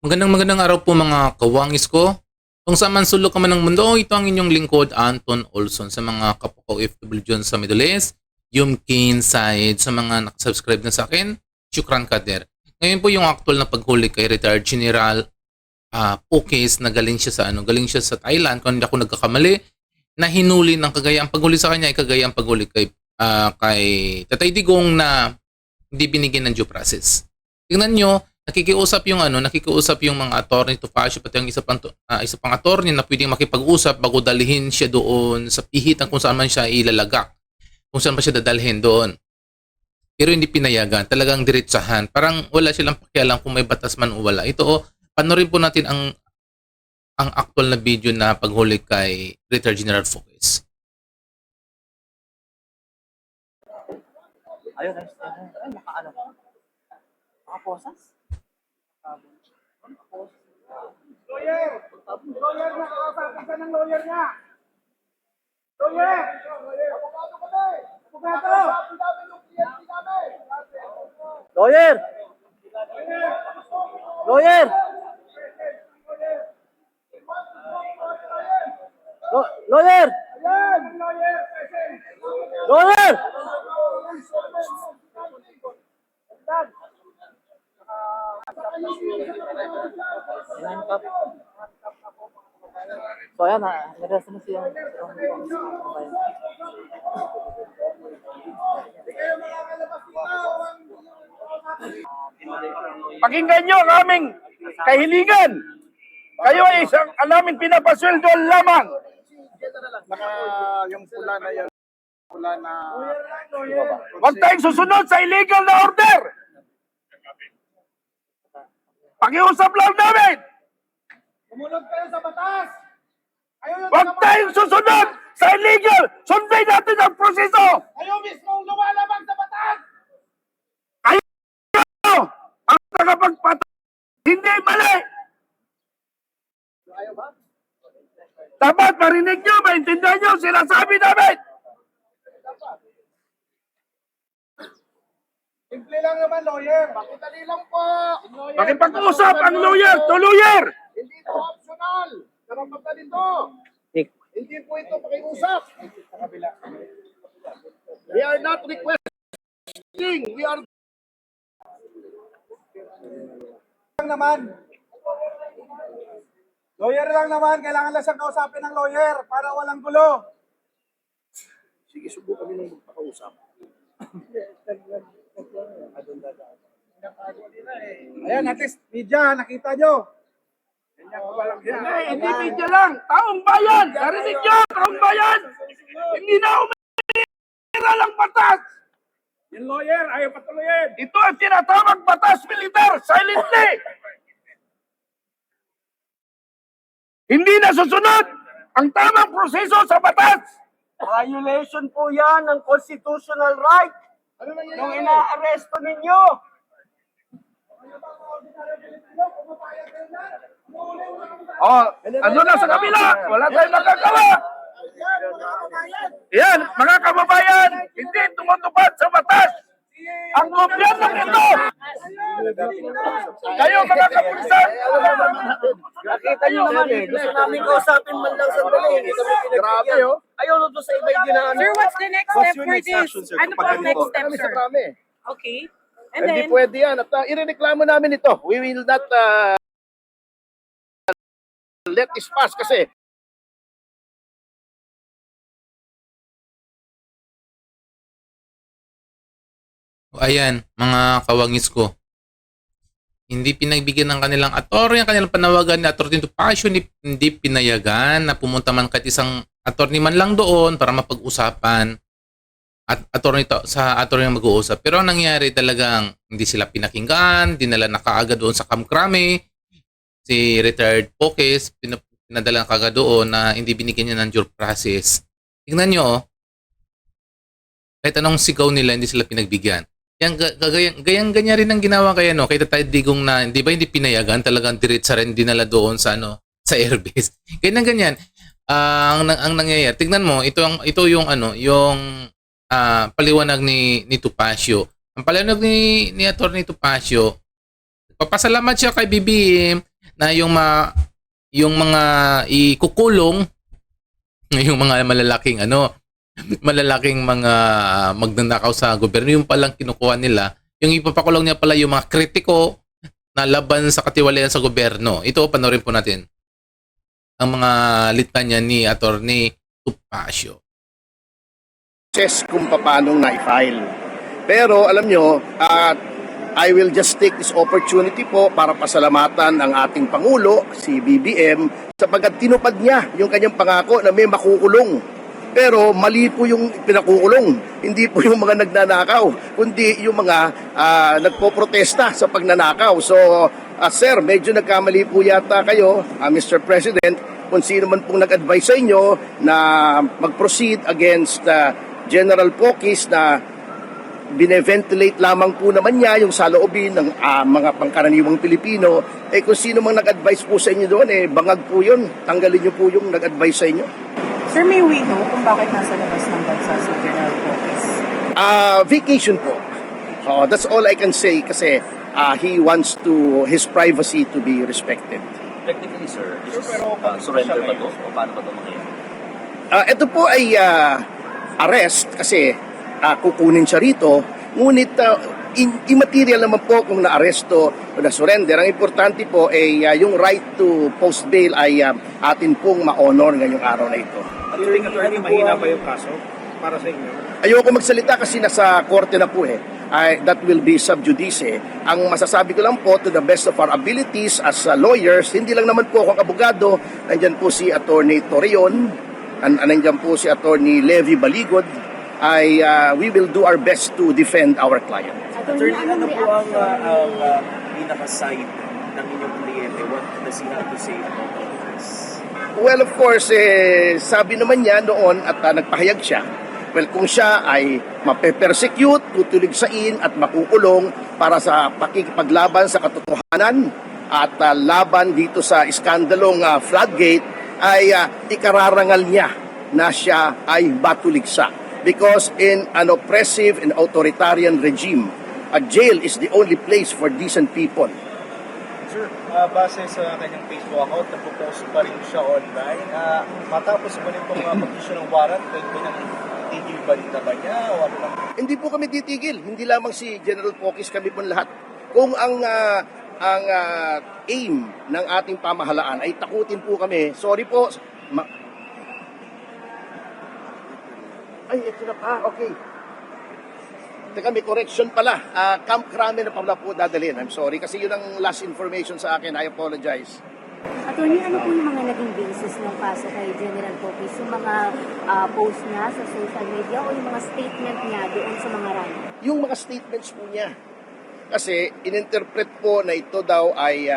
Magandang araw po mga kawangis ko. Kung saan man sulok ka man ng mundo, ito ang inyong lingkod, Anton Olson. Sa mga kapwa ko OFW dyan sa Middle East, Yumkin, Said, sa mga nakasubscribe na sa akin, Shukran Kader. Ngayon po yung actual na paghuli kay retired General Pokes na galing siya sa Thailand, kung hindi ako nagkakamali, na hinuli ng Cagayan. Ang paghuli sa kanya ay Cagayan paghuli kay Tatay Digong na hindi binigyan ng due process. Tingnan nyo, nakikiusap yung mga attorney to Fascio, pati ang isa pang attorney na pwedeng makipag-usap bago dalhin siya doon sa pihitan kung saan man siya ilalagak, kung saan pa siya dadalhin doon. Pero hindi pinayagan, talagang diretsahan. Parang wala silang pakialam kung may batas man o wala. Ito, panoorin po natin ang actual na video na paghuli kay retired General Pokes. Ayun, nakaano. Nakaposas? Lawyer! Lawyer na! Kakasabi ka ng lawyer niya! Lawyer! Abogado kami! Abogado! Lawyer! Lawyer! Lawyer! Ayan! Lawyer! Lawyer! So ayan, nag-rest na siya. Pakinggan nyo ang aming kahilingan. Kayo ay isang aming pinapasweldo lamang. Yung pula na yan, pula na... Huwag tayong susunod sa illegal na order. Pakiusap lang namin. Sumunod kayo sa batas. Huwag tayong susunod sa illegal. Sundin natin ang proseso. Kayo mismo lumalabag sa batas. Kayo ang nakapagpatay. Hindi mali. Dapat marinig nyo, maintindihan nyo, sinasabi namin. Simple lang naman, lawyer. Pakitali lang po. Makipag-usap ang lawyer to lawyer. Hindi ito optional. Karapatan ito. Hindi po ito pakiusap. We are not requesting. We are... lang naman. Lawyer lang naman. Kailangan lang siyang kausapin ng lawyer para walang gulo. Sige, subukan kami nung magpakausap. Ayan, at least media, nakita nyo. Hindi media lang. Taong bayan. Narinig nyo, taong bayan. Hindi na umitira lang batas. Yung lawyer, ayaw patuloyin. Ito ang tinatawag batas militar, silently. Hindi na susunod ang tamang proseso sa batas. Violation po yan ng constitutional right. Yung ina-arresto ninyo. Oh, ano na sa kabila? Wala tayong magagawa. Yan, mga kababayan, hindi tumutupad sa batas. Ang gobyerno nito. Kayo mga kapulisan. Nakita nyo naman eh. Gusto namin kausapin man lang sandali. Hindi kami Grabe, pinagbigyan. oh. Ayaw na doon sa iba yung dinaan. Sir, what's the next step for this? Ano po ang next step, Marami sa sir? marami. Okay. And Hindi then, pwede yan. At irereklamo namin ito. We will not let this pass kasi Ayan, mga kawangis ko. Hindi pinagbigyan ng kanilang attorney, ang kanilang panawagan ni Atty. Pasio, hindi pinayagan na pumunta man kahit isang attorney man lang doon para mapag-usapan at sa attorney ang mag-uusap. Pero ang nangyari talagang hindi sila pinakinggan, dinala na kaagad doon sa Kamkrame. Si retired Pokes, pinadala na kaagad doon na hindi binigyan niya ng due process. Tingnan nyo, kahit anong sigaw nila, hindi sila pinagbigyan. Ganyan rin ang ginawa kay Tatay Digong na hindi pinayagan, talagang diretsa rin dinala doon sa airbase. Ganyan. Ang nangyayari. Tignan mo, ito yung paliwanag ni Topacio. Ang paliwanag ni Atty. Topacio, papasalamat siya kay BBM na yung mga ikukulong, yung mga malalaking mga magnanakaw sa gobyerno, yung palang kinukuha nila, yung ipapakulong niya pala yung mga kritiko na laban sa katiwalian sa gobyerno. Ito, panoorin po natin ang mga litanya ni Attorney Topacio. Process kung paano na-file. Pero alam nyo, I will just take this opportunity po para pasalamatan ang ating Pangulo, si BBM, sapagkat tinupad niya yung kanyang pangako na may makukulong. Pero mali po yung pinakukulong. Hindi po yung mga nagnanakaw, kundi yung mga nagpoprotesta sa pagnanakaw. So, sir, medyo nagkamali po yata kayo, Mr. President, kung sino man pong nag-advise sa inyo na mag-proceed against General Pocis na bineventilate lamang po naman niya yung saloobin ng mga pangkaraniwang Pilipino. Kung sino mang nag-advise po sa inyo doon, bangag po yun. Tanggalin niyo po yung nag-advise sa inyo. Sir, may we know kung bakit nasa labas ng bansa si General Pocis? Vacation po. That's all I can say kasi he wants his privacy to be respected. Technically, sir, is surrender ba to? O paano ba ito mangyayari? Ito po ay arrest kasi kukunin siya rito. Ngunit immaterial naman po kung na-aresto o na-surrender. Ang importante po ay yung right to post bail ay atin pong ma-honor ngayong araw na ito. Attorney, mahina ba yung kaso para sa inyo? Ayoko magsalita kasi nasa korte na po that will be sub judice. Ang masasabi ko lang po, to the best of our abilities as lawyers, hindi lang naman po akong abogado, nandyan po si Attorney Torreon, nandyan po si Attorney Levy Baligod, we will do our best to defend our client. Attorney, ano po ang pinaka-side ng inyong kliyente? What does he have to say about all of this? Well, of course, sabi naman niya noon at nagpahayag siya, well, kung siya ay mape-persecute, tutuligsain at makukulong para sa pakikipaglaban sa katotohanan at laban dito sa iskandalong floodgate, ay ikararangal niya na siya ay batuligsa. Because in an oppressive and authoritarian regime, a jail is the only place for decent people. Sir, base sa kanyang Facebook account, nagpo-post pa rin siya online. Matapos ba nitong pag-issue ng warrant, tigil ba rin ba niya o ano lang? Hindi po kami titigil. Hindi lamang si General Pocis, kami po lahat. Kung ang aim ng ating pamahalaan ay takutin po kami, sorry po, ito na pa, okay. Teka, may correction pala. Camp Crame na pala po dadalhin. I'm sorry, kasi yun ang last information sa akin. I apologize. Attorney, ano po yung mga naging basis ng kaso kay General Pocis? Yung mga post niya sa social media o yung mga statement niya doon sa mga rally? Yung mga statements po niya. Kasi ininterpret po na ito daw ay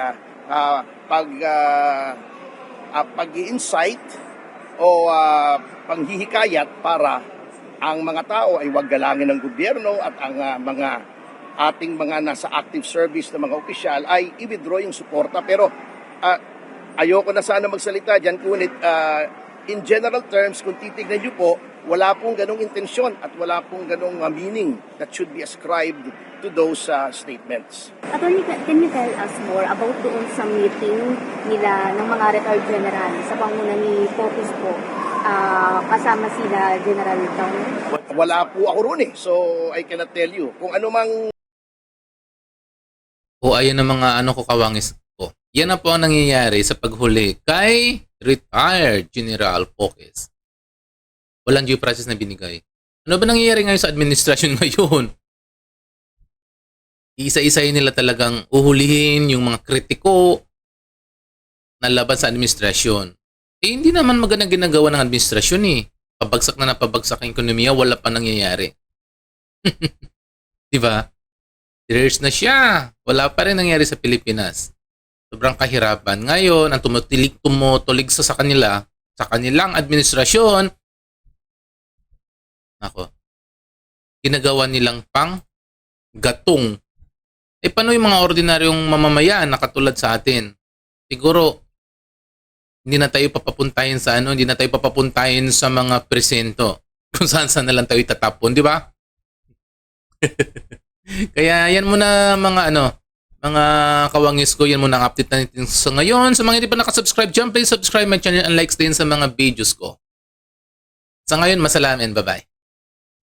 pag-i-incite o panghihikayat para ang mga tao ay huwag galangin ng gobyerno at ang ating mga nasa active service na mga opisyal ay i-withdraw yung suporta. Pero ayoko na sana magsalita dyan, ngunit in general terms, kung titignan nyo po, wala pong ganong intensyon at wala pong ganong meaning that should be ascribed to those statements. Attorney, can you tell us more about doon sa meeting nila ng mga retired general sa panguna ni Pocis po? Kasama sila General Towner? Wala po ako roon so I cannot tell you. Kung ano mang... Ayan ang mga kawangis ko. Yan na po ang nangyayari sa paghuli kay retired General Pocis. Walang due process na binigay. Ano ba nangyayari ngayon sa administrasyon ngayon? Isa-isayin nila talagang uhulihin yung mga kritiko na laban sa administrasyon. Hindi naman magandang ginagawa ng administrasyon Pabagsak na pabagsak ang ekonomiya, wala pa nangyayari. Diba? 3 years na siya. Wala pa rin nangyari sa Pilipinas. Sobrang kahirapan. Ngayon, ang tumutulig sa kanila, sa kanilang administrasyon, ginagawa nilang pang gatong. Paano yung mga ordinaryong mamamayan na katulad sa atin? Siguro, hindi na tayo papapuntahin sa hindi na tayo papapuntahin sa mga presento. Kung saan na lang tayo itatapon, di ba? Kaya yan muna mga Mga kawangis ko, yan muna ang update natin sa ngayon. Sa mga hindi pa nakasubscribe dyan, please subscribe my channel and likes din sa mga videos ko. Sa ngayon, masalamin. Bye-bye.